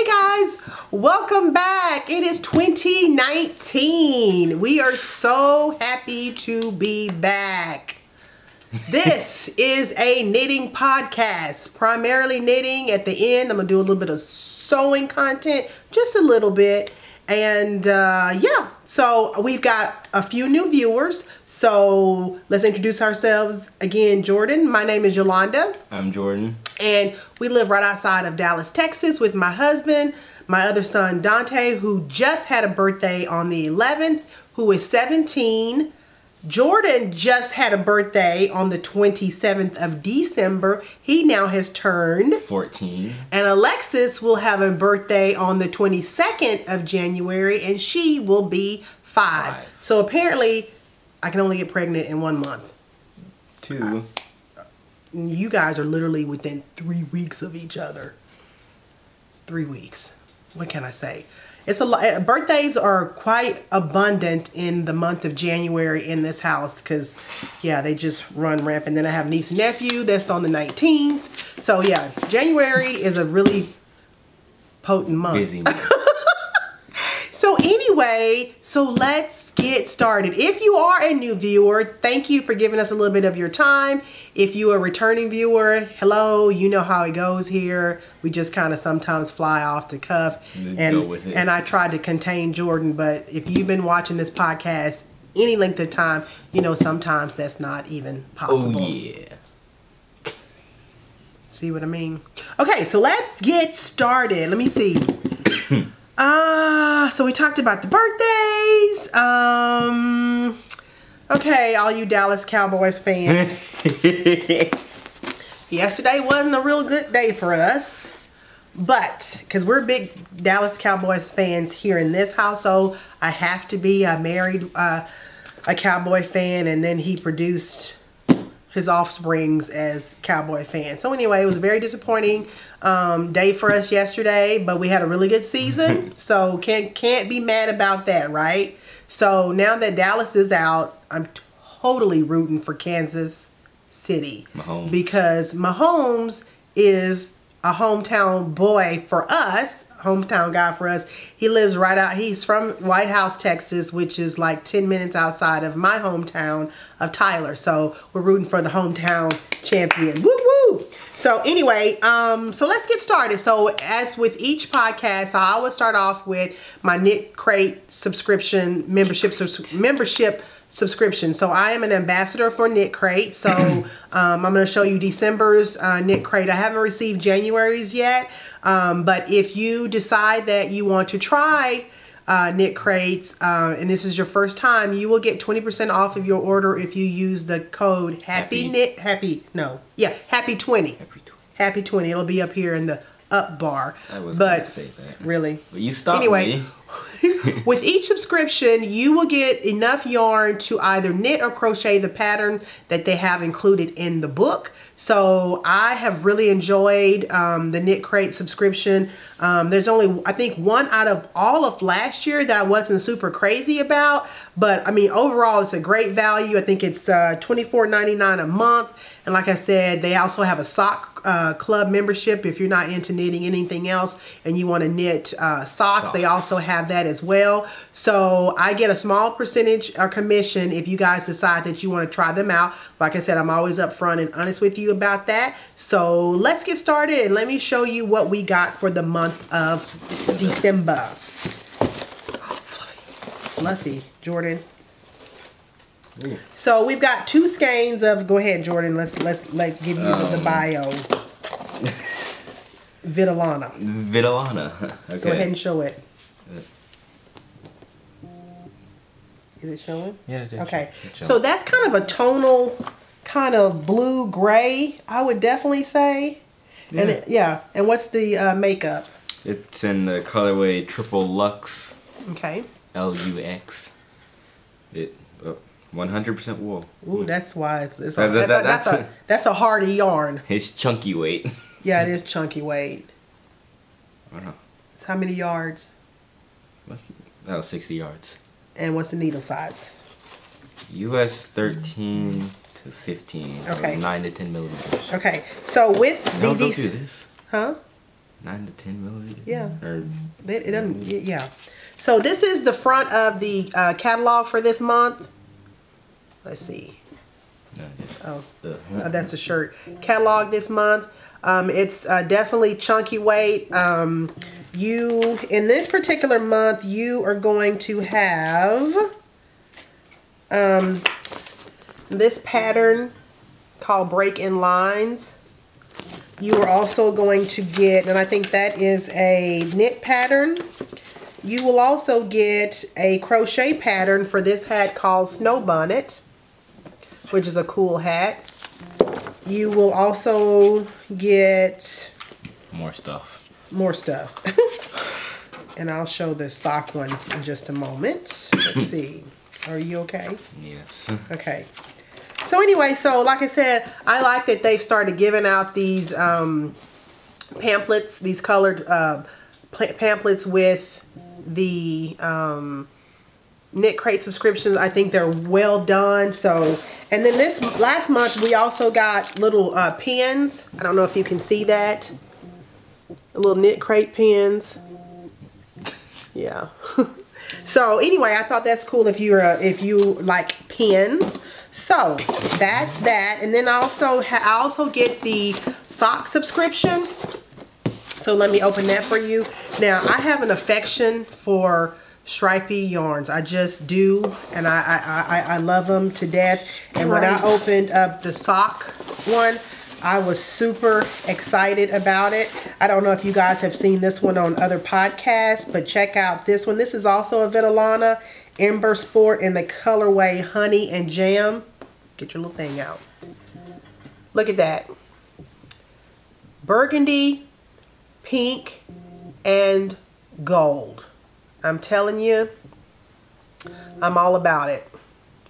guys, welcome back. It is 2019. We are so happy to be back. This is a knitting podcast, primarily knitting. At the end, I'm gonna do a little bit of sewing content, just a little bit. And yeah, so we've got a few new viewers. So let's introduce ourselves again. Jordan, my name is Yolanda. I'm Jordan. And we live right outside of Dallas, Texas with my husband, my other son, Dante, who just had a birthday on the 11th, who is 17. Jordan just had a birthday on the 27th of December. He now has turned 14. And Alexis will have a birthday on the 22nd of January, and she will be 5. So apparently, I can only get pregnant in 1 month. 2. You guys are literally within 3 weeks of each other. 3 weeks. What can I say? It's a lot. Birthdays are quite abundant in the month of January in this house because, yeah, they just run rampant. Then I have niece and nephew that's on the 19th. So, yeah, January is a really potent month. Busy month. So anyway, so let's get started. If you are a new viewer, thank you for giving us a little bit of your time. If you are a returning viewer, hello, you know how it goes here. We just kind of sometimes fly off the cuff and I tried to contain Jordan, but if you've been watching this podcast any length of time, you know sometimes that's not even possible. Oh yeah. See what I mean? Okay, so let's get started. Let me see. So we talked about the birthdays. Okay, all you Dallas Cowboys fans. Yesterday wasn't a real good day for us. But, because we're big Dallas Cowboys fans here in this household, I have to be. I married a Cowboy fan, and then he produced his offsprings as Cowboy fans. So anyway, it was a very disappointing day for us yesterday, but we had a really good season, so can't be mad about that, right? So now that Dallas is out, I'm totally rooting for Kansas City. Mahomes. Because Mahomes is a hometown boy for us, hometown guy for us. He lives right out, he's from White House, Texas, which is like 10 minutes outside of my hometown of Tyler. So we're rooting for the hometown champion. Woo woo! So anyway, so let's get started. So as with each podcast, I always start off with my Knit Crate subscription membership subscription. So I am an ambassador for Knit Crate. So I'm going to show you December's Knit Crate. I haven't received January's yet. But if you decide that you want to try Knit Crates, and this is your first time, you will get 20% off of your order if you use the code Happee20. Happee20. It'll be up here in the up bar. I was going to say that. Really? But you stopped anyway, me. With each subscription, you will get enough yarn to either knit or crochet the pattern that they have included in the book. So I have really enjoyed the Knit Crate subscription. There's only, I think, one out of all of last year that I wasn't super crazy about. But I mean, overall, it's a great value. I think it's $24.99 a month. And like I said, they also have a sock club membership if you're not into knitting anything else and you want to knit socks. They also have that as well. So I get a small percentage or commission if you guys decide that you want to try them out. Like I said, I'm always upfront and honest with you about that. So let's get started and let me show you what we got for the month of December. Fluffy, Jordan. So we've got 2 skeins of, go ahead Jordan, let's give you the bio. Vitellana. Okay. Go ahead and show it. Is it showing? Yeah, it did. Okay. So that's kind of a tonal, kind of blue gray, I would definitely say. Yeah. And what's the makeup? It's in the colorway Triple Luxe. Okay. LUX. 100% wool. Ooh, that's why that's a hardy yarn. It's chunky weight. Yeah, it is chunky weight. Wow. So how many yards? That was 60 yards. And what's the needle size? US 13 to 15. So okay. 9 to 10 millimeters. Okay. So with no, don't do this. Huh? 9 to 10 milliliters. Yeah. Or It doesn't. Yeah. So this is the front of the catalog for this month. Let's see. No, That's a shirt. Catalog this month. It's definitely chunky weight. You in this particular month, you are going to have this pattern called Break in Lines. You are also going to get, and I think that is a knit pattern. You will also get a crochet pattern for this hat called Snow Bonnet, which is a cool hat. You will also get more stuff. More stuff. And I'll show the sock one in just a moment. Let's see. Are you okay? Yes. Okay. So anyway, so like I said, I like that they've started giving out these pamphlets, these colored pamphlets with the Knit Crate subscriptions. I think they're well done. So, and then this last month we also got little pins. I don't know if you can see that. Little Knit Crate pins. Yeah. So anyway, I thought that's cool if you like pins. So that's that, and then I also get the sock subscription. So let me open that for you. Now I have an affection for stripy yarns. I just do, and I love them to death. And when I opened up the sock one, I was super excited about it. I don't know if you guys have seen this one on other podcasts, but check out this one. This is also a Vitellana Ember Sport in the colorway Honey and Jam. Get your little thing out. Look at that. Burgundy, pink, and gold. I'm telling you, I'm all about it.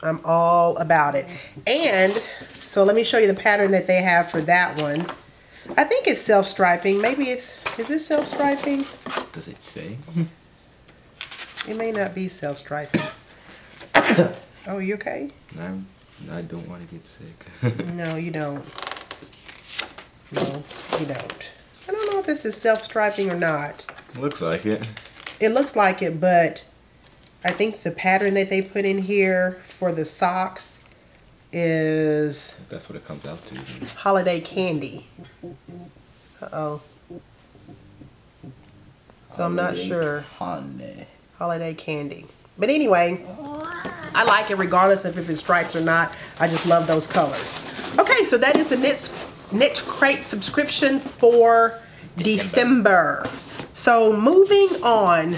I'm all about it. And so let me show you the pattern that they have for that one. I think it's self-striping. Maybe is it self-striping? Does it say? It may not be self-striping. Oh, you okay? I don't want to get sick. No, you don't. No, you don't. I don't know if this is self-striping or not. Looks like it. It looks like it, but I think the pattern that they put in here for the socks is... That's what it comes out to. Holiday Candy. Uh-oh. So I'm not sure. Holiday Candy. But anyway, I like it regardless of if it's stripes or not. I just love those colors. Okay, so that is the Knit Crate subscription for December. So moving on,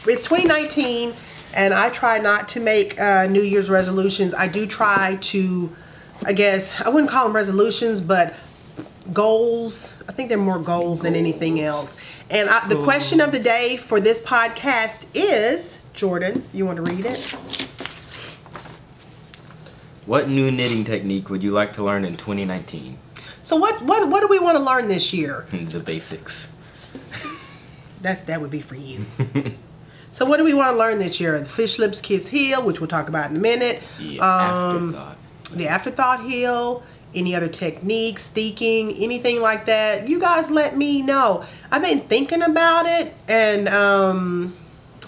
it's 2019, and I try not to make New Year's resolutions. I do try to, I guess, I wouldn't call them resolutions, but goals. I think they're more goals than anything else. And the question of the day for this podcast is, Jordan, you want to read it? What new knitting technique would you like to learn in 2019? So what do we want to learn this year? The basics. That would be for you. So what do we want to learn this year? The Fish Lips Kiss Heel, which we'll talk about in a minute. Afterthought. The Afterthought Heel. Any other techniques, steeking, anything like that? You guys let me know. I've been thinking about it, and I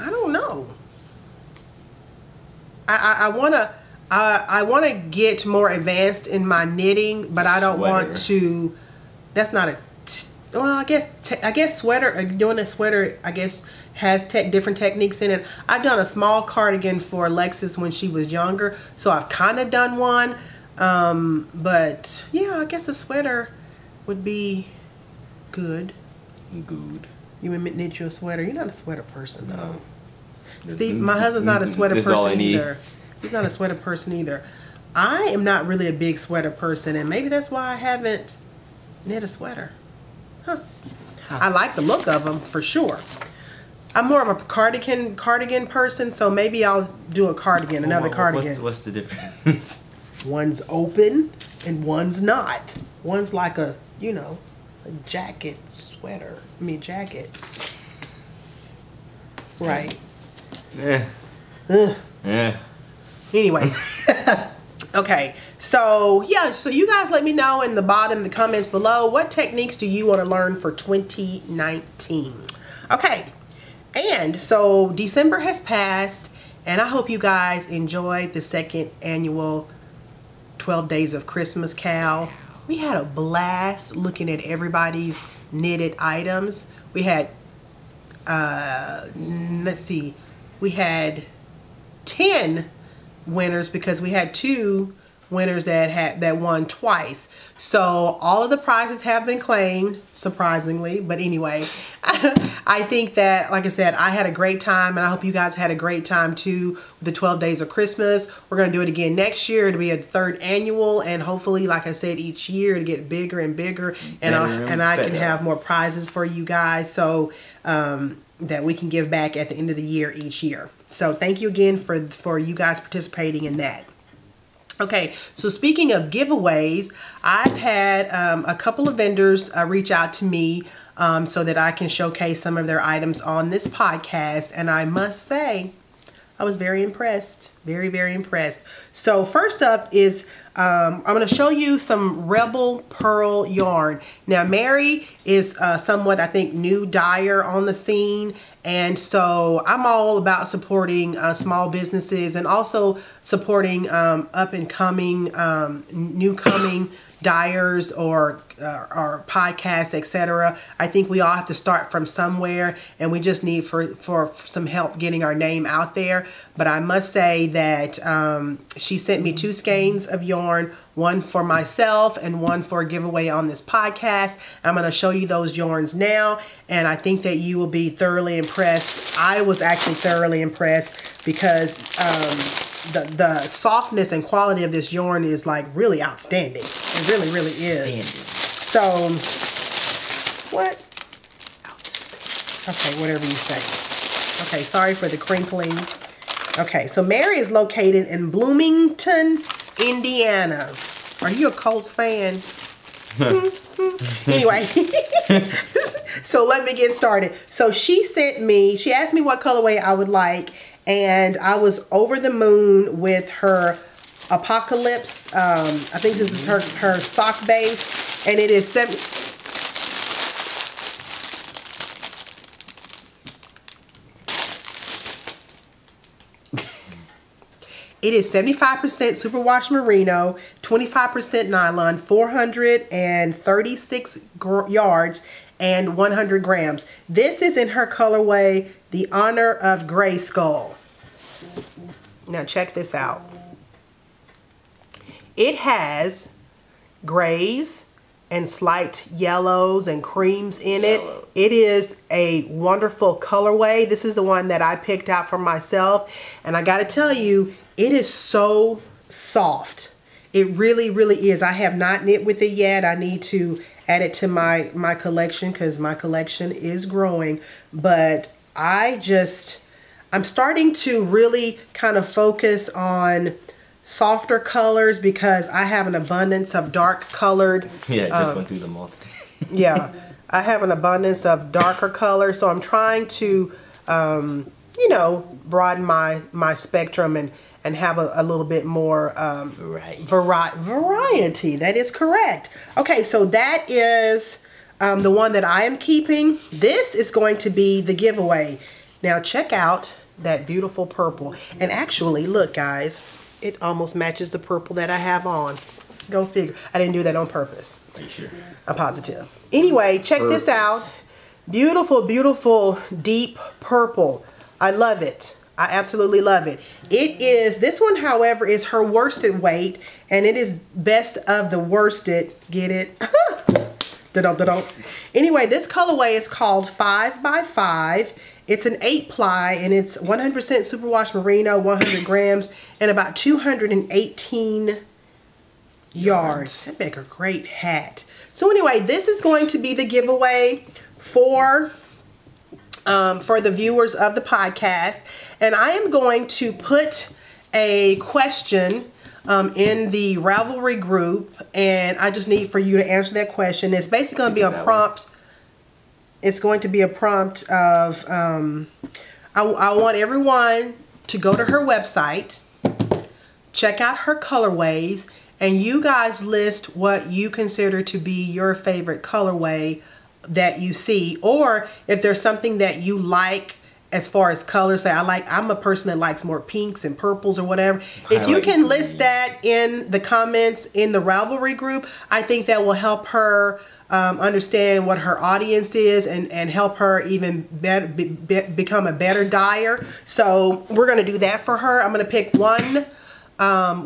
don't know. I wanna get more advanced in my knitting, but I don't want to. That's not a. Well, I guess sweater. Doing a sweater, I guess, has different techniques in it. I've done a small cardigan for Alexis when she was younger, so I've kind of done one. But yeah, I guess a sweater would be good. Good. You would knit you a sweater. You're not a sweater person, though. Steve, my husband's not a sweater person either. He's not a sweater person either. I am not really a big sweater person, and maybe that's why I haven't knit a sweater. Huh. I like the look of them for sure. I'm more of a cardigan person, so maybe I'll do a cardigan, another cardigan. What's the difference? One's open and one's not. One's like a, you know, a jacket, sweater. I mean, jacket. Right. Yeah. Yeah. Anyway. Okay. So yeah, so you guys let me know in the bottom of the comments below, what techniques do you want to learn for 2019? Okay, and so December has passed, and I hope you guys enjoyed the second annual 12 Days of Christmas KAL. We had a blast looking at everybody's knitted items. We had, let's see, we had 10 winners because we had 2 winners that won twice. So all of the prizes have been claimed, surprisingly. But anyway, I think that, like I said, I had a great time, and I hope you guys had a great time too with the 12 Days of Christmas. We're going to do it again next year. It'll be a 3rd annual, and hopefully, like I said, each year to get bigger and bigger, and I can have more prizes for you guys, so that we can give back at the end of the year each year. So thank you again for you guys participating in that. Okay, so speaking of giveaways, I've had a couple of vendors reach out to me so that I can showcase some of their items on this podcast, and I must say, I was very impressed. Very, very impressed. So first up is, I'm going to show you some Rebel Purl yarn. Now, Mary is somewhat, I think, new dyer on the scene. And so I'm all about supporting small businesses and also supporting up and coming, new coming dyers or podcasts, etc. I think we all have to start from somewhere, and we just need for some help getting our name out there. But I must say that she sent me 2 skeins of yarn, one for myself and one for a giveaway on this podcast. I'm going to show you those yarns now, and I think that you will be thoroughly impressed. I was actually thoroughly impressed because the softness and quality of this yarn is like really outstanding. It really, really is. So, what? Okay, whatever you say. Okay, sorry for the crinkling. Okay, so Mary is located in Bloomington, Indiana. Are you a Colts fan? Anyway, so let me get started. So she asked me what colorway I would like, and I was over the moon with her Apocalypse. I think this is her sock base, and it is It is 75% superwash merino, 25% nylon, 436 yards, and 100 grams. This is in her colorway, the Honor of Gray Skull. Now check this out. It has grays and slight yellows and creams in it. It is a wonderful colorway. This is the one that I picked out for myself, and I gotta tell you, it is so soft. It really, really is. I have not knit with it yet. I need to add it to my collection because my collection is growing. But I'm starting to really kind of focus on softer colors because I have an abundance of dark colored. Yeah, I just went through them all today. Yeah, I have an abundance of darker colors. So I'm trying to, you know, broaden my spectrum and have a little bit more variety. That is correct. Okay, so that is the one that I am keeping. This is going to be the giveaway. Now check out that beautiful purple. And actually, look guys, it almost matches the purple that I have on. Go figure. I didn't do that on purpose. Are you sure? I'm positive. Anyway, check this out. Beautiful, beautiful deep purple. I love it. I absolutely love it. This one, however, is her worsted weight, and it is best of the worsted. Get it? Anyway, this colorway is called 5x5. It's an 8-ply, and it's 100% superwash merino, 100 grams, and about 218 yards. That'd make a great hat. So anyway, this is going to be the giveaway for the viewers of the podcast, and I am going to put a question in the Ravelry group, and I just need for you to answer that question. It's basically going to be a prompt. It's going to be a prompt of I want everyone to go to her website, check out her colorways, and you guys list what you consider to be your favorite colorway that you see, or if there's something that you like as far as colors. Say I'm a person that likes more pinks and purples or whatever. If you can list that in the comments in the Ravelry group, I think that will help her understand what her audience is and help her even better, become a better dyer. So we're going to do that for her. I'm going to pick one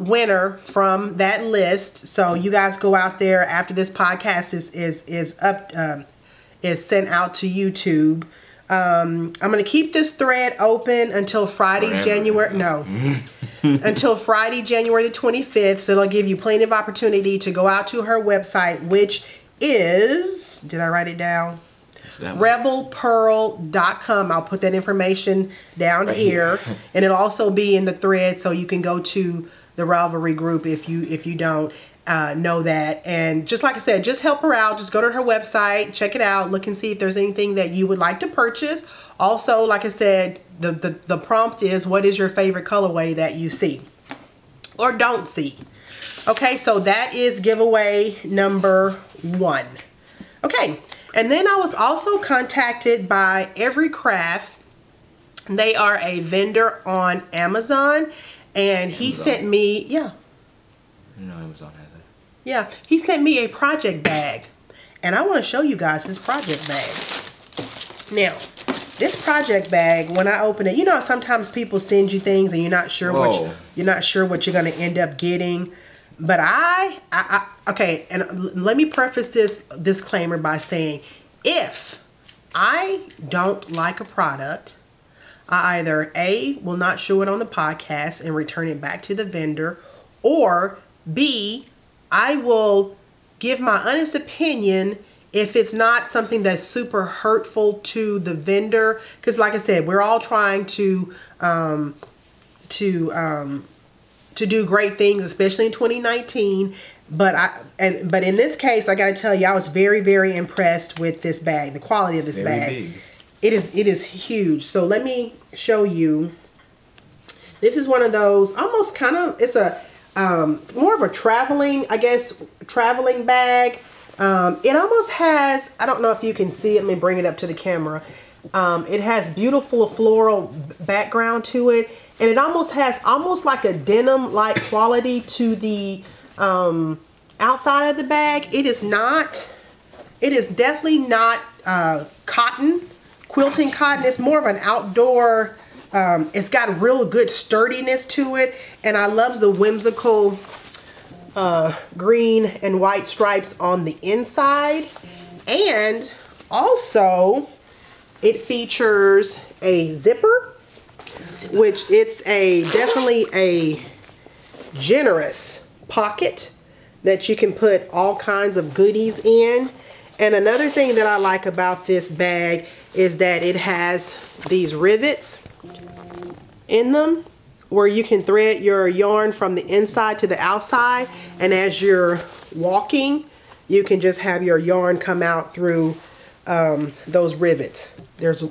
winner from that list. So you guys go out there after this podcast is sent out to YouTube. I'm going to keep this thread open until Friday, until Friday, January the 25th. So it'll give you plenty of opportunity to go out to her website, which is, did I write it down? rebelpurl.com. I'll put that information down here, and it'll also be in the thread, so you can go to the Ravelry group if you don't know that. And just like I said, just help her out. Just go to her website, check it out, look and see if there's anything that you would like to purchase. Also, like I said, the prompt is, what is your favorite colorway that you see or don't see? Okay, so that is giveaway number 1. Okay, and then I was also contacted by EveryCrafts. They are a vendor on Amazon, and he sent me, No, Amazon has it. Yeah, he sent me a project bag, and I want to show you guys this project bag. Now, this project bag, when I open it, you know, sometimes people send you things and you're not sure what you're going to end up getting. But okay, and let me preface this disclaimer by saying, if I don't like a product, I either A, will not show it on the podcast and return it back to the vendor, or B, I will give my honest opinion if it's not something that's super hurtful to the vendor. Because like I said, we're all trying to do great things, especially in 2019. But in this case, I got to tell you, I was very, very impressed with this bag, the quality of this bag. Big. It is huge. So let me show you. This is one of those almost kind of, it's a more of a traveling bag. It almost has, I don't know if you can see it. Let me bring it up to the camera. It has beautiful floral background to it. And it almost has like a denim-like quality to the outside of the bag. It is definitely not cotton, quilting cotton. It's more of an outdoor, it's got a real good sturdiness to it. And I love the whimsical green and white stripes on the inside. And also, it features a zipper, which it's definitely a generous pocket that you can put all kinds of goodies in. And another thing that I like about this bag is that it has these rivets in them where you can thread your yarn from the inside to the outside, and as you're walking you can just have your yarn come out through those rivets. There's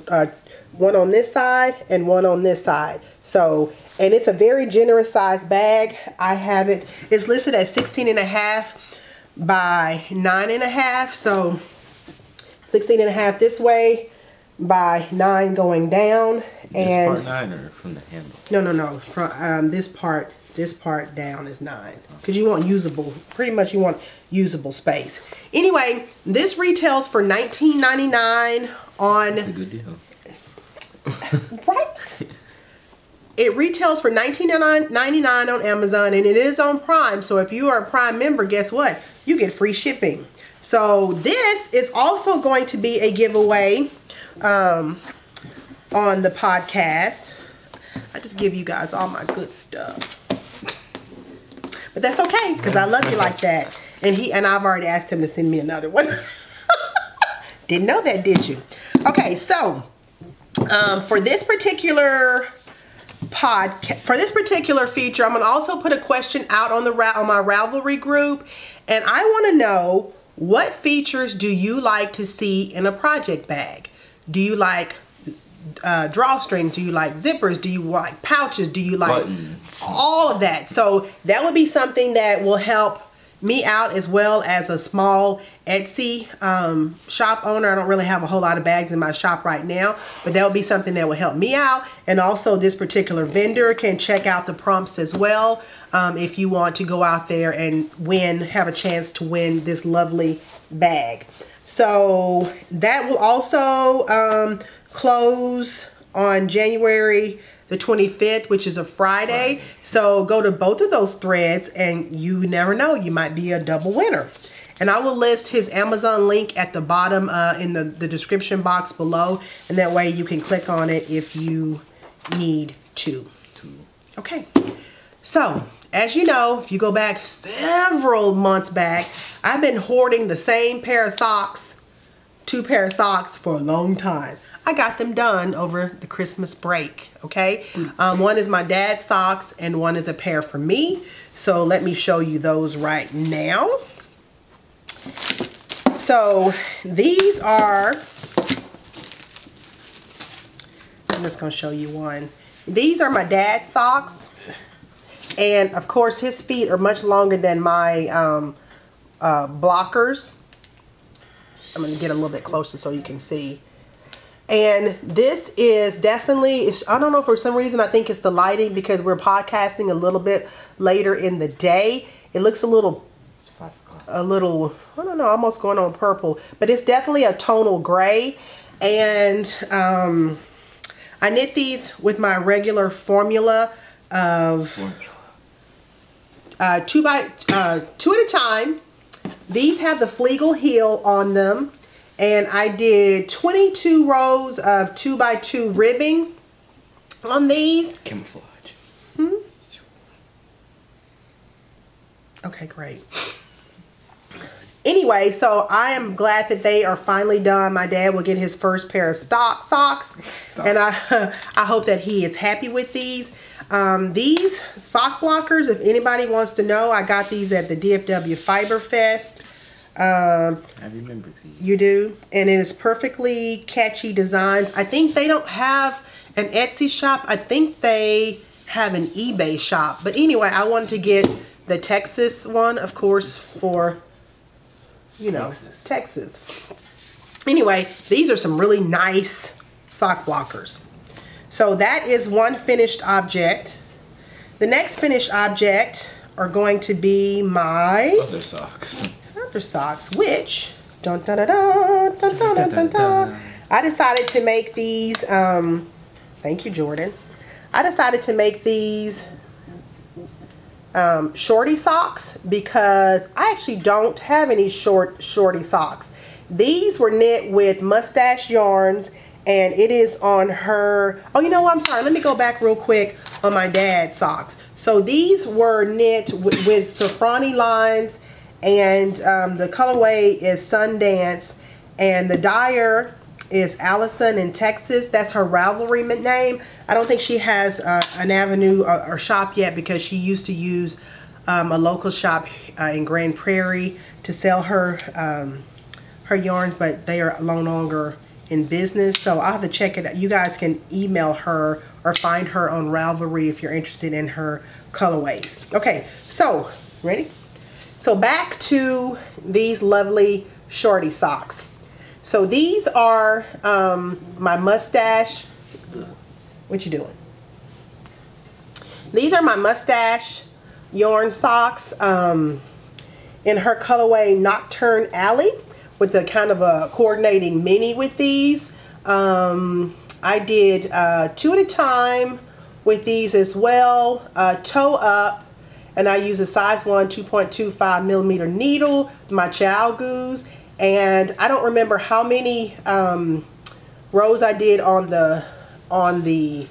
one on this side and one on this side. So, and it's a very generous sized bag. I have it, it's listed at 16.5 by 9.5. So 16.5 this way by 9 going down. And part 9 or from the handle? No. From this part down is 9. Because you want usable, pretty much you want usable space. Anyway, this retails for $19.99 on... That's a good deal. Right? It retails for $19.99 on Amazon, and it is on Prime. So if you are a Prime member, guess what? You get free shipping. So this is also going to be a giveaway on the podcast. I just give you guys all my good stuff. But that's okay, because I love you like that. And I've already asked him to send me another one. Didn't know that, did you? Okay, so for this particular podcast, for this particular feature, I'm gonna also put a question out on my Ravelry group, and I want to know, what features do you like to see in a project bag? Do you like drawstrings? Do you like zippers? Do you like pouches? Do you like buttons? All of that? So that would be something that will help me out, as well as a small Etsy shop owner. I don't really have a whole lot of bags in my shop right now, but that would be something that would help me out. And also this particular vendor can check out the prompts as well, if you want to go out there and have a chance to win this lovely bag. So that will also close on January the 25th, which is a Friday. So go to both of those threads, and you never know, you might be a double winner. And I will list his Amazon link at the bottom in the description box below, and that way you can click on it if you need to. Okay, so as you know, if you go back several months back, I've been hoarding the same pair of socks, 2 pair of socks, for a long time. I got them done over the Christmas break, okay? One is my dad's socks and one is a pair for me. So let me show you those right now. So these are, I'm just gonna show you one. These are my dad's socks. And of course his feet are much longer than my blockers. I'm gonna get a little bit closer so you can see. And this is definitely, I don't know, for some reason I think it's the lighting, because we're podcasting a little bit later in the day. It looks a little, I don't know, almost going on purple, but it's definitely a tonal gray. And I knit these with my regular formula of 2 at a time. These have the Flegel heel on them. And I did 22 rows of 2x2 ribbing on these. Camouflage. Okay, great. Anyway, so I am glad that they are finally done. My dad will get his first pair of socks. And I hope that he is happy with these. These sock blockers, if anybody wants to know, I got these at the DFW Fiber Fest. I remember these. You do? And it is perfectly catchy designs. I think they don't have an Etsy shop. I think they have an eBay shop. But anyway, I wanted to get the Texas one, of course, for, you know, Texas. Anyway, these are some really nice sock blockers. So that is one finished object. The next finished object are going to be my other socks. Which dun, dun, dun, dun, dun, dun, dun, dun. I decided to make these thank you, Jordan. I decided to make these shorty socks, because I actually don't have any shorty socks. These were knit with mustache yarns, and it is on her, oh, you know what, I'm sorry, let me go back real quick on my dad's socks. So these were knit with Safronie lines, and the colorway is Sundance, and the dyer is Allisonintx. That's her Ravelry name. I don't think she has an avenue or shop yet, because she used to use a local shop in Grand Prairie to sell her her yarns, but they are no longer in business. So I'll have to check it out. You guys can email her or find her on Ravelry if you're interested in her colorways. Okay, so ready? So back to these lovely shorty socks. So these are my mustache. What you doing? These are my mustache yarn socks in her colorway Knockturn Alley, with the kind of a coordinating mini with these. I did 2 at a time with these as well, toe up. And I use a size 1 2.25 millimeter needle, my Chow Goose, and I don't remember how many rows I did on the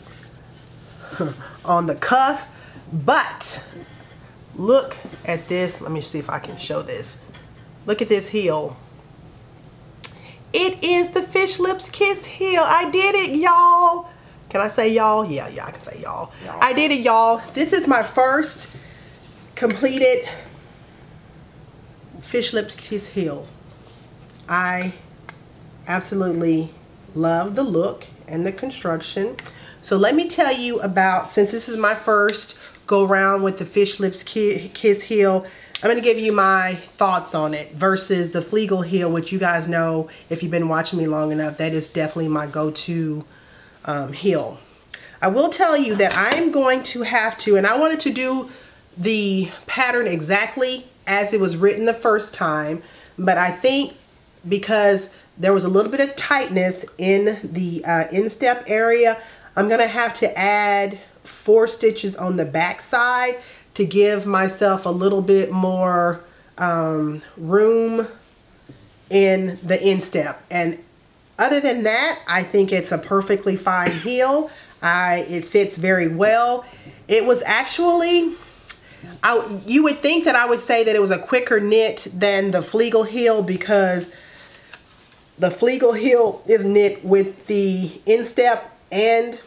cuff, but look at this. Let me see if I can show this. Look at this heel. It is the Fish Lips Kiss heel. I did it, y'all. Can I say y'all? Yeah, I can say y'all. I did it, y'all. This is my first completed Fish Lips Kiss heels. I absolutely love the look and the construction. So let me tell you about, since this is my first go around with the Fish Lips Kiss heel, I'm going to give you my thoughts on it versus the Flegel heel, which you guys know if you've been watching me long enough, that is definitely my go-to heel. I will tell you that I'm going to have to, and I wanted to do the pattern exactly as it was written the first time, but I think because there was a little bit of tightness in the instep area, I'm going to have to add 4 stitches on the back side to give myself a little bit more room in the instep. And other than that, I think it's a perfectly fine heel. It fits very well. It was actually, you would think that I would say that it was a quicker knit than the Flegel heel, because the Flegel heel is knit with the instep and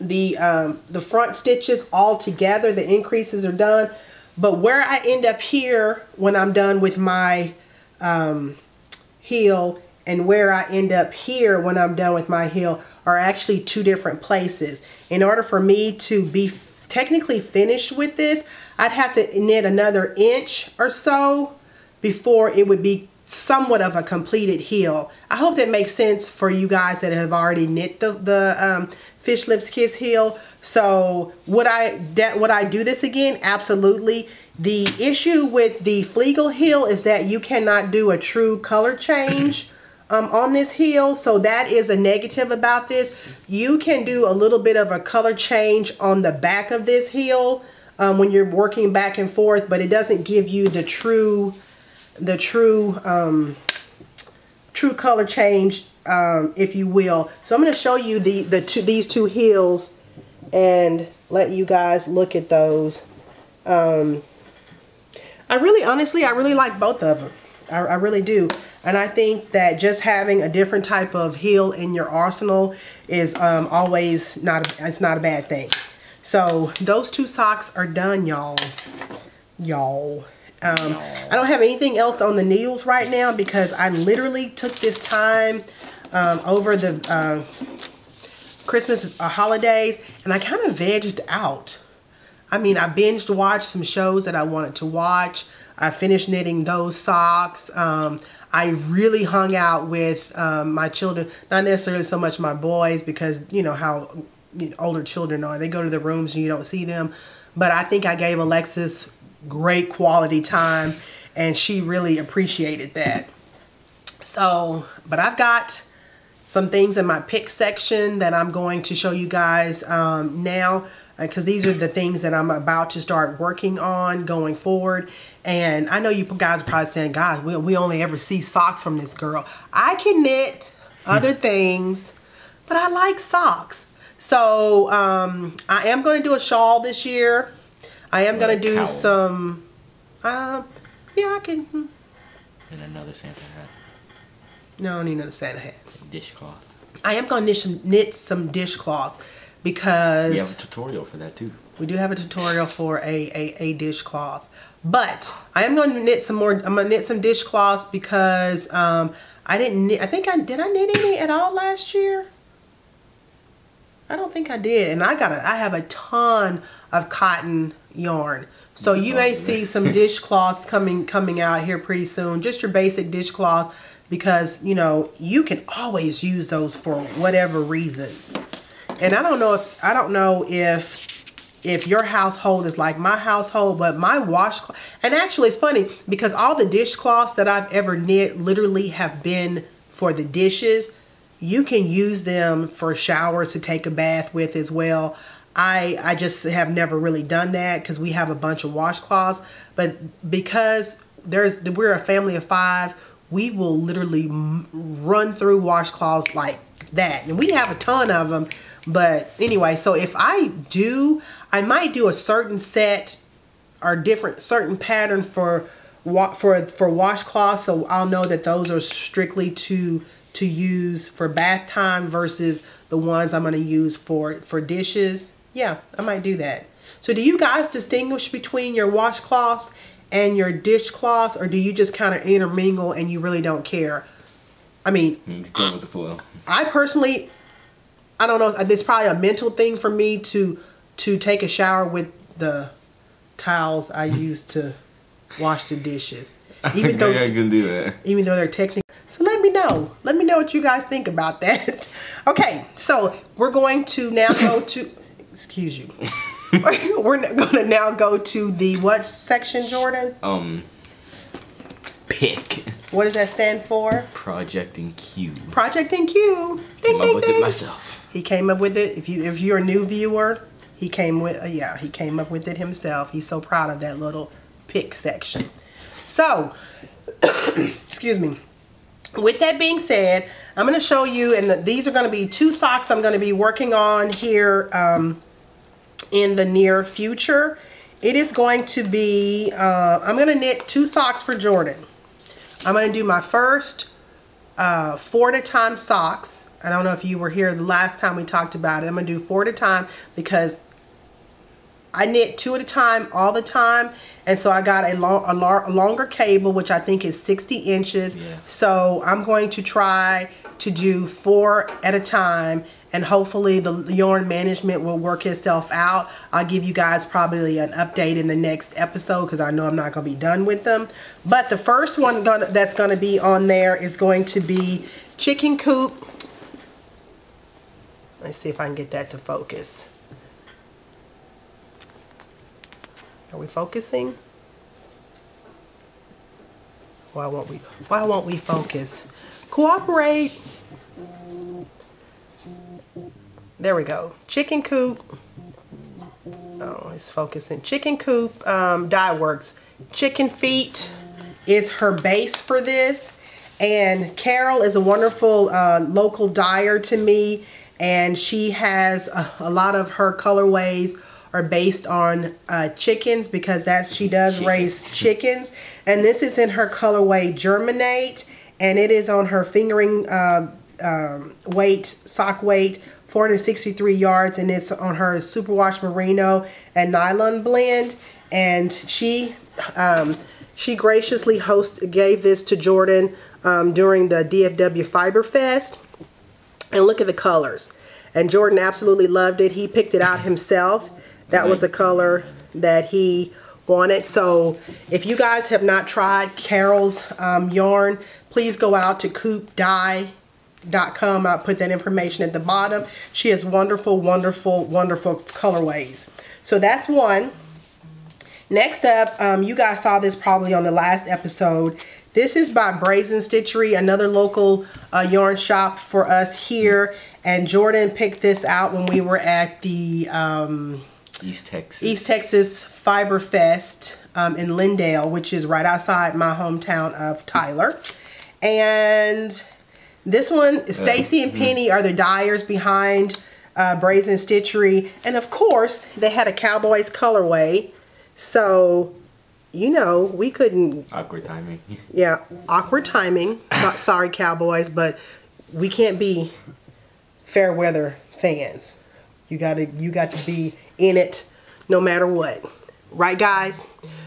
the front stitches all together. The increases are done. But where I end up here when I'm done with my heel and where I end up here when I'm done with my heel are actually 2 different places. In order for me to be technically finished with this, I'd have to knit another inch or so before it would be somewhat of a completed heel. I hope that makes sense for you guys that have already knit the Fish Lips Kiss heel. So would I do this again? Absolutely. The issue with the Flegel heel is that you cannot do a true color change on this heel, so that is a negative about this. You can do a little bit of a color change on the back of this heel when you're working back and forth, but it doesn't give you the true color change, if you will. So I'm going to show you these 2 heels and let you guys look at those. I really like both of them. I really do. And I think that just having a different type of heel in your arsenal is always not a bad thing. So those 2 socks are done, y'all. I don't have anything else on the needles right now because I literally took this time over the Christmas holidays, and I kind of vegged out. I mean, I binged watched some shows that I wanted to watch. I finished knitting those socks. I really hung out with my children, not necessarily so much my boys, because you know how older children are. They go to their rooms and you don't see them. But I think I gave Alexis great quality time, and she really appreciated that. So, but I've got some things in my pick section that I'm going to show you guys now, because these are the things that I'm about to start working on going forward. And I know you guys are probably saying, guys, we only ever see socks from this girl. I can knit other things, but I like socks. So I am going to do a shawl this year. I am going to do some, yeah, I can. And another Santa hat. No, I don't need another Santa hat. Dishcloth. I am going to knit some dishcloth because... We have a tutorial for that too. We do have a tutorial for a dishcloth. But I am going to knit some more. I'm going to knit some dishcloths because I didn't knit. Did I knit any at all last year? I don't think I did. And I have a ton of cotton yarn. So you may see some dishcloths coming out here pretty soon. Just your basic dishcloth, because you know you can always use those for whatever reasons. And I don't know if your household is like my household, but my washcloth, and actually it's funny because all the dishcloths that I've ever knit literally have been for the dishes. You can use them for showers to take a bath with as well. I just have never really done that because we have a bunch of washcloths, but because we're a family of 5, we will literally run through washcloths like that, and we have a ton of them. But anyway, so if I might do a certain set or certain pattern for washcloths, so I'll know that those are strictly to use for bath time versus the ones I'm going to use for dishes. Yeah, I might do that. So do you guys distinguish between your washcloths and your dishcloths, or do you just kind of intermingle and you really don't care? I mean, go with the flow. I personally I don't know. It's probably a mental thing for me to take a shower with the towels I use to wash the dishes. Even though I can do that. Even though they're technically. So let me know. Let me know what you guys think about that. Okay, so we're going to now go to. Excuse you. We're going to now go to the what section, Jordan? Pick. What does that stand for? Project in Q. Project in Q. Ding, Came up with it myself. He came up with it. If you're a new viewer, he came with he came up with it himself. He's so proud of that little pick section. So, excuse me. With that being said, I'm going to show you, and these are going to be 2 socks I'm going to be working on here in the near future. It is going to be, I'm going to knit 2 socks for Jordan. I'm going to do my first 4 at a time socks. I don't know if you were here the last time we talked about it. I'm going to do 4 at a time because I knit 2 at a time all the time. And so I got a longer cable, which I think is 60 inches. Yeah. So I'm going to try to do 4 at a time. And hopefully the yarn management will work itself out. I'll give you guys probably an update in the next episode because I know I'm not going to be done with them. But the first one that's going to be on there is going to be Chicken Coop. Let's see if I can get that to focus. Are we focusing? Why won't we focus? Cooperate. There we go. Chicken Coop. Oh, it's focusing. Chicken Coop, Dyeworks. Chicken Feet is her base for this. And Carol is a wonderful local dyer to me. And she has a lot of her colorways are based on chickens because she does raise chickens. And this is in her colorway Germinate. And it is on her fingering weight, sock weight, 463 yards, and it's on her superwash merino and nylon blend. And she graciously gave this to Jordan during the DFW Fiber Fest. And look at the colors. And Jordan absolutely loved it. He picked it out himself. That was the color that he wanted. So if you guys have not tried Carol's yarn, please go out to coopdye.com. I'll put that information at the bottom. She has wonderful, wonderful, wonderful colorways. So that's one. Next up, you guys saw this probably on the last episode. This is by Brazen Stitchery, another local yarn shop for us here. And Jordan picked this out when we were at the East Texas Fiber Fest in Lindale, which is right outside my hometown of Tyler. And this one, Stacy and Penny are the dyers behind Brazen Stitchery. And of course, they had a Cowboys colorway. So, you know, we couldn't... Awkward timing. Yeah, awkward timing. Sorry, Cowboys, but we can't be fair weather fans. You got to be in it no matter what. Right, guys?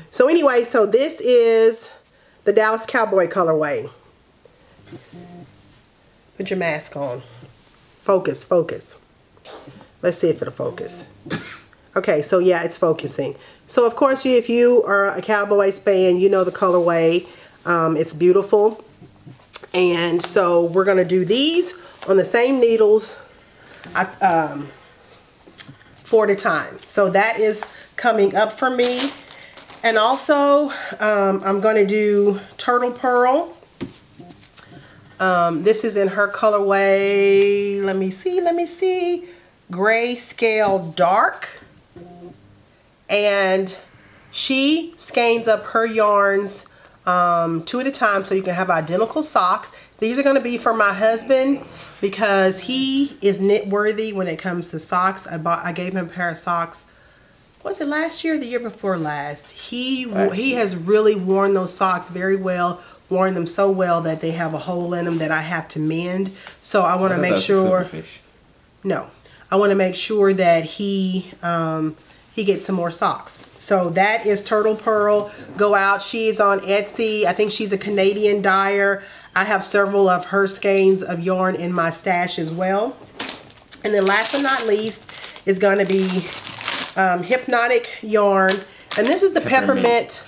So anyway, so this is the Dallas Cowboy colorway. Put your mask on. Focus, focus. Let's see if it'll focus. Okay, so yeah, it's focusing. So of course, if you are a Cowboys fan, you know the colorway. It's beautiful. And so we're going to do these on the same needles 4 at a time. So that is coming up for me. And also, I'm going to do Turtle Purl. This is in her colorway, let me see, Grayscale Dark. And she skeins up her yarns 2 at a time so you can have identical socks. These are going to be for my husband because he is knit worthy when it comes to socks. I gave him a pair of socks. Was it last year or the year before last? He has really worn those socks very well. Worn them so well that they have a hole in them that I have to mend. So I want to make sure. No, I want to make sure that he gets some more socks. So that is Turtle Purl. Go out. She's on Etsy. I think she's a Canadian dyer. I have several of her skeins of yarn in my stash as well. And then last but not least is going to be Hypnotic yarn. And this is the Peppermint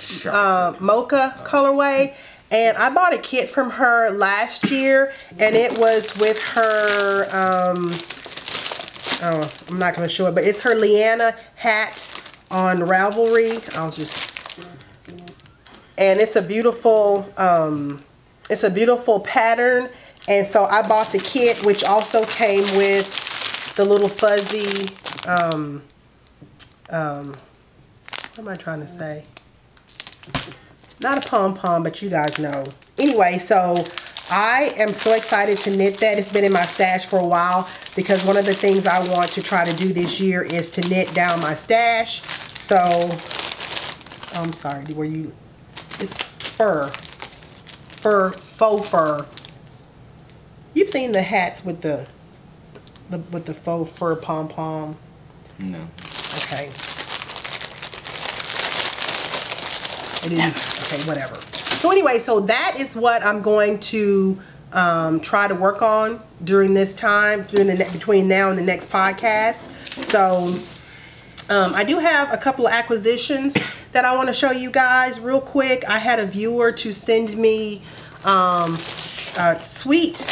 Mocha colorway. And I bought a kit from her last year, and it was with her, oh, I'm not going to show it, but it's her Leanna hat on Ravelry. And it's a beautiful pattern. And so I bought the kit, which also came with the little fuzzy, what am I trying to say? Not a pom-pom, but you guys know. Anyway, so I am so excited to knit that. It's been in my stash for a while because one of the things I want to try to do this year is to knit down my stash. So, I'm sorry, it's faux fur. You've seen the hats with the faux fur pom-pom? No. Okay. Okay, whatever. So anyway, so that is what I'm going to try to work on during this time, between now and the next podcast. So I do have a couple of acquisitions that I want to show you guys real quick. I had a viewer to send me a sweet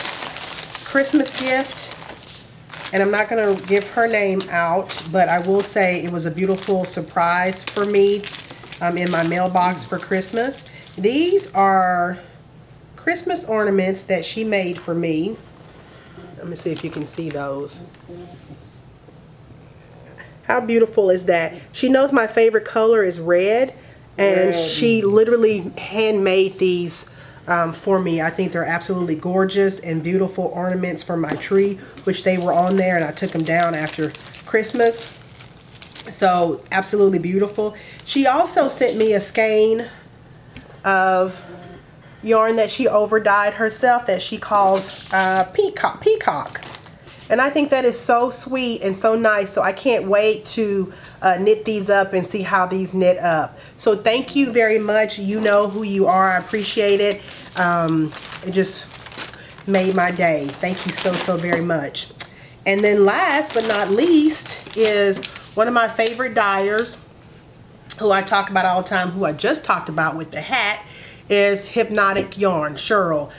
Christmas gift, and I'm not going to give her name out, but I will say it was a beautiful surprise for me in my mailbox for Christmas. These are Christmas ornaments that she made for me. Let me see if you can see those. How beautiful is that? She knows my favorite color is red, and she literally handmade these for me. I think they're absolutely gorgeous and beautiful ornaments for my tree, which they were on there, and I took them down after Christmas. So absolutely beautiful. She also sent me a skein of yarn that she over dyed herself that she calls peacock. And I think that is so sweet and so nice. So I can't wait to knit these up and see how these knit up. So thank you very much. You know who you are. I appreciate it. It just made my day. Thank you so very much. And then last but not least is one of my favorite dyers, who I talk about all the time, who I just talked about with the hat, is Hypnotic Yarn, Cheryl.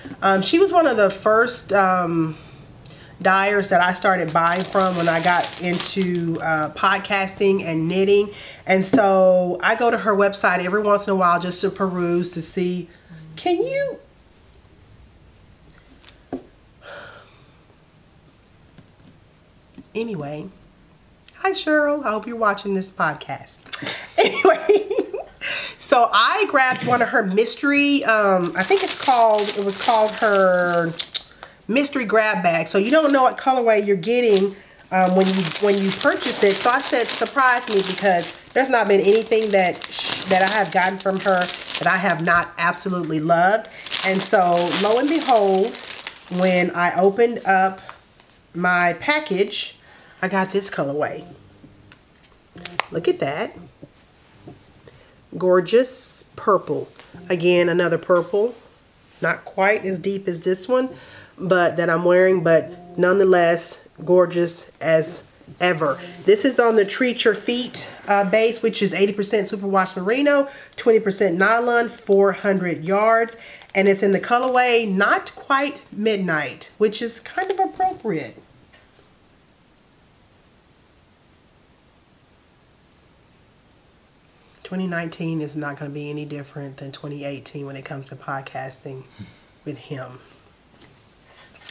She was one of the first dyers that I started buying from when I got into podcasting and knitting. And so I go to her website every once in a while just to peruse to see, can you... Anyway, hi Cheryl, I hope you're watching this podcast. Anyway, so I grabbed one of her mystery, I think it was called her mystery grab bag. So you don't know what colorway you're getting when you purchase it. So I said surprise me, because there's not been anything that I have gotten from her that I have not absolutely loved. And so lo and behold, when I opened up my package, I got this colorway. Look at that. Gorgeous purple. Again, another purple. Not quite as deep as this one, but that I'm wearing, but nonetheless gorgeous as ever. This is on the Treat Your Feet base, which is 80% superwash merino, 20% nylon, 400 yards. And it's in the colorway Not Quite Midnight, which is kind of appropriate. '19 is not going to be any different than 2018 when it comes to podcasting with him.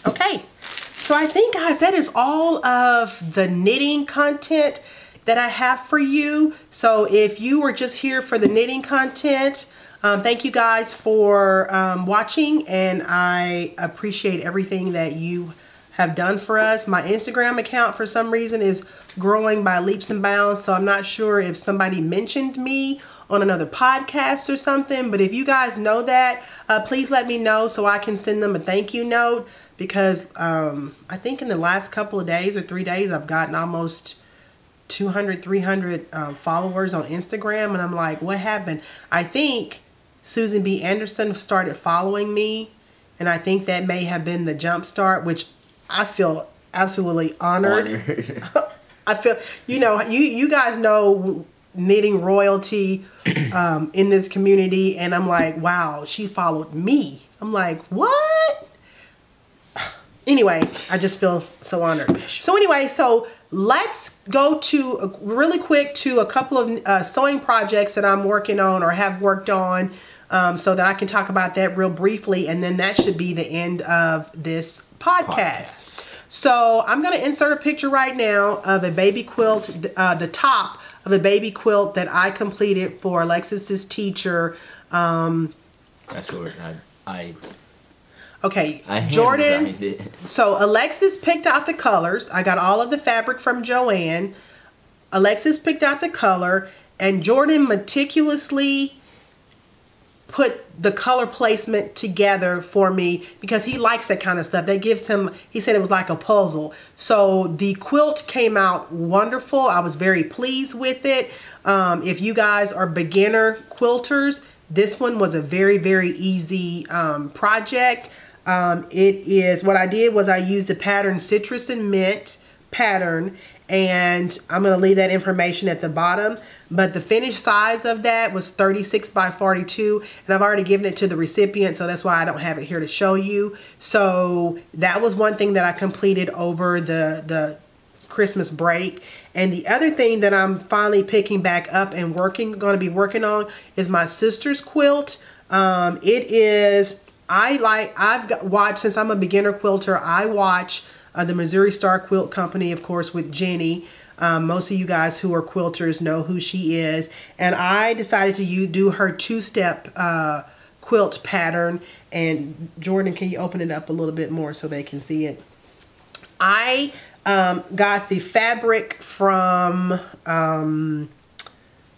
Okay, so I think, guys, that is all of the knitting content that I have for you. So if you were just here for the knitting content, thank you guys for watching, and I appreciate everything that you have done for us. My Instagram account, for some reason, is growing by leaps and bounds, so I'm not sure if somebody mentioned me on another podcast or something, but if you guys know that, please let me know so I can send them a thank you note, because I think in the last couple of days or 3 days I've gotten almost 200, 300 followers on Instagram, and I'm like, what happened? I think Susan B. Anderson started following me, and I think that may have been the jump start, which I feel absolutely honored. I feel, you know, you guys know knitting royalty in this community, and I'm like, wow, she followed me. I'm like, what? Anyway, I just feel so honored. So anyway, so let's go to really quick to a couple of sewing projects that I'm working on or have worked on, so that I can talk about that real briefly, and then that should be the end of this podcast. So I'm going to insert a picture right now of a baby quilt, the top of a baby quilt that I completed for Alexis's teacher. That's what I Okay, Jordan. So Alexis picked out the colors. I got all of the fabric from Joanne. Alexis picked out the color, and Jordan meticulously put the color placement together for me because he likes that kind of stuff. That gives him, he said it was like a puzzle. So the quilt came out wonderful. I was very pleased with it. If you guys are beginner quilters, this one was a very, very easy project. It is, what I did was I used the pattern Citrus and Mint pattern, and I'm going to leave that information at the bottom. But the finished size of that was 36 by 42, and I've already given it to the recipient, so that's why I don't have it here to show you. So that was one thing that I completed over the Christmas break. And the other thing that I'm finally picking back up and going to be working on is my sister's quilt. It is, I've watched, since I'm a beginner quilter, I watch the Missouri Star Quilt Company, of course, with Jenny. Most of you guys who are quilters know who she is. And I decided to do her two-step quilt pattern. And Jordan, can you open it up a little bit more so they can see it? I got the fabric from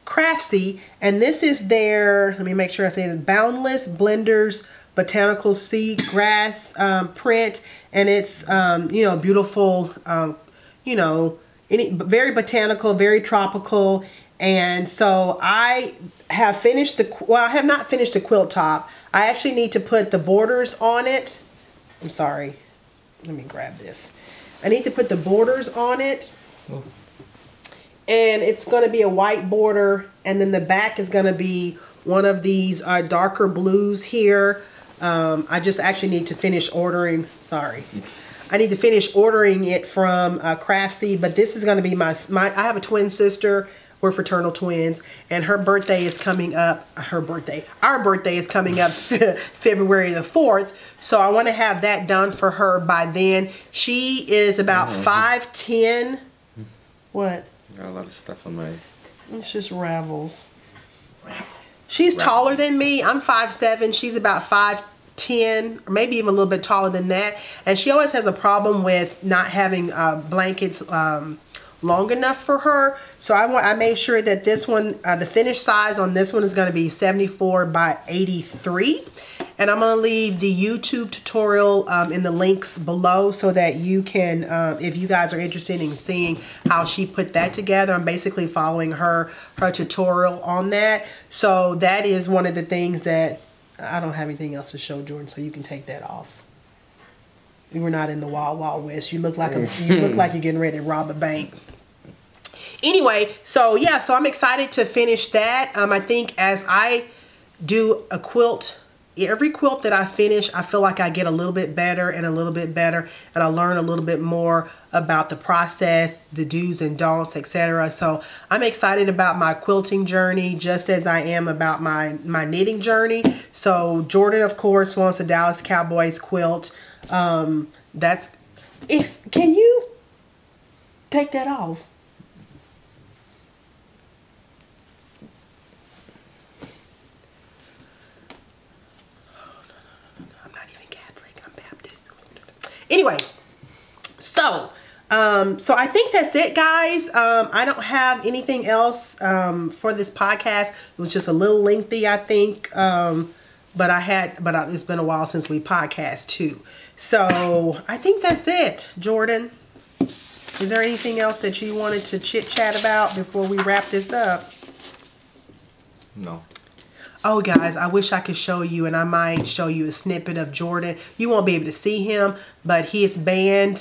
Craftsy, and this is their, let me make sure I say it, Boundless Blenders Botanical Seed Grass print. And it's, you know, beautiful, you know, very botanical, very tropical. And so I have finished I have not finished the quilt top. I actually need to put the borders on it. I'm sorry. Let me grab this. I need to put the borders on it. Oh. And it's going to be a white border. And then the back is going to be one of these darker blues here. I just actually need to finish ordering. Sorry. I need to finish ordering it from Craftsy, but this is going to be I have a twin sister. We're fraternal twins, and her birthday is coming up. Our birthday is coming up February the 4th. So I want to have that done for her by then. She is about 5'10". What? Got a lot of stuff on my... It's just Ravels. She's taller than me. I'm 5'7". She's about 5'10", or maybe even a little bit taller than that. And she always has a problem with not having blankets long enough for her. So I made sure that this one, the finished size on this one is going to be 74 by 83. And I'm going to leave the YouTube tutorial in the links below so that you can, if you guys are interested in seeing how she put that together, I'm basically following her tutorial on that. So that is one of the things that I don't have anything else to show, Jordan, so you can take that off. We were not in the Wild Wild West. You look like you're getting ready to rob a bank. Anyway, so yeah, so I'm excited to finish that. I think as I do a quilt, every quilt that I finish, I feel like I get a little bit better and a little bit better, and I learn a little bit more about the process, the do's and don'ts, etc. So I'm excited about my quilting journey, just as I am about my knitting journey. So Jordan, of course, wants a Dallas Cowboys quilt. Can you take that off? Anyway, so I think that's it, guys. I don't have anything else for this podcast. It was just a little lengthy, I think. But it's been a while since we podcast too. So I think that's it, Jordan. Is there anything else that you wanted to chit chat about before we wrap this up? No. Oh, guys, I wish I could show you, and I might show you a snippet of Jordan. You won't be able to see him, but his band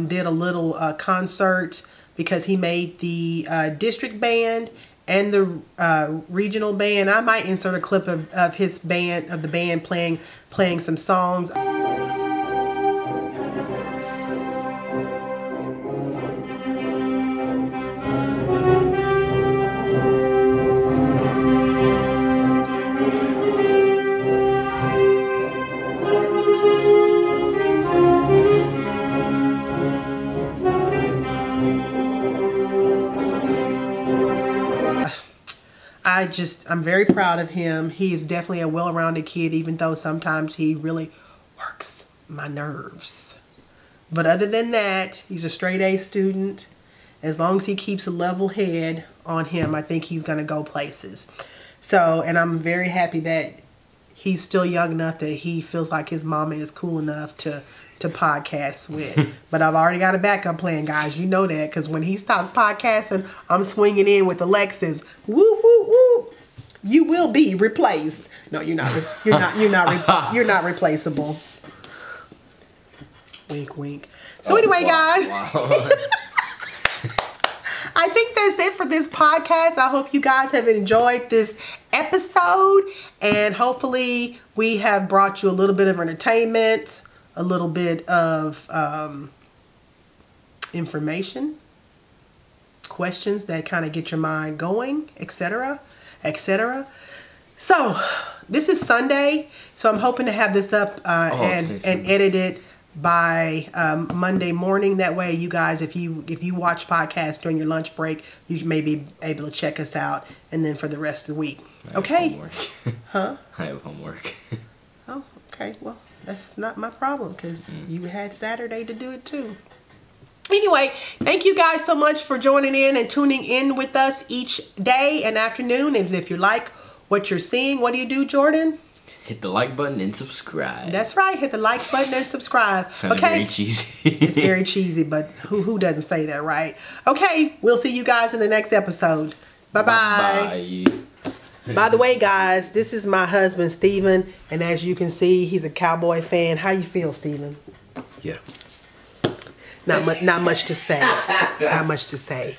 did a little concert because he made the district band and the regional band. I might insert a clip of his band, of the band playing some songs. I'm very proud of him. He is definitely a well-rounded kid, even though sometimes he really works my nerves. But other than that, he's a straight A student. As long as he keeps a level head on him, I think he's going to go places. So, and I'm very happy that he's still young enough that he feels like his mama is cool enough to podcast with. But I've already got a backup plan, guys. You know that, because when he stops podcasting, I'm swinging in with Alexis. Woo, woo, woo. You will be replaced. No, you're not. You're not replaceable. Wink, wink. So anyway, guys. Wow. I think that's it for this podcast. I hope you guys have enjoyed this episode, and hopefully we have brought you a little bit of entertainment, a little bit of information, questions that kind of get your mind going, etc., etc. So this is Sunday, so I'm hoping to have this up and edited by Monday morning. That way, you guys, if you watch podcasts during your lunch break, you may be able to check us out, and then for the rest of the week. Okay? Huh? I have homework. Oh, okay. Well, that's not my problem, because you had Saturday to do it too. Anyway, thank you guys so much for joining in and tuning in with us each day and afternoon. And if you like what you're seeing, what do you do, Jordan? Hit the like button and subscribe. That's right. Hit the like button and subscribe. Sounds okay. very cheesy. It's very cheesy, but who doesn't say that, right? Okay. We'll see you guys in the next episode. Bye-bye. Bye. By the way, guys, this is my husband, Steven. And as you can see, he's a cowboy fan. How you feel, Steven? Yeah. Not much to say. Not much to say.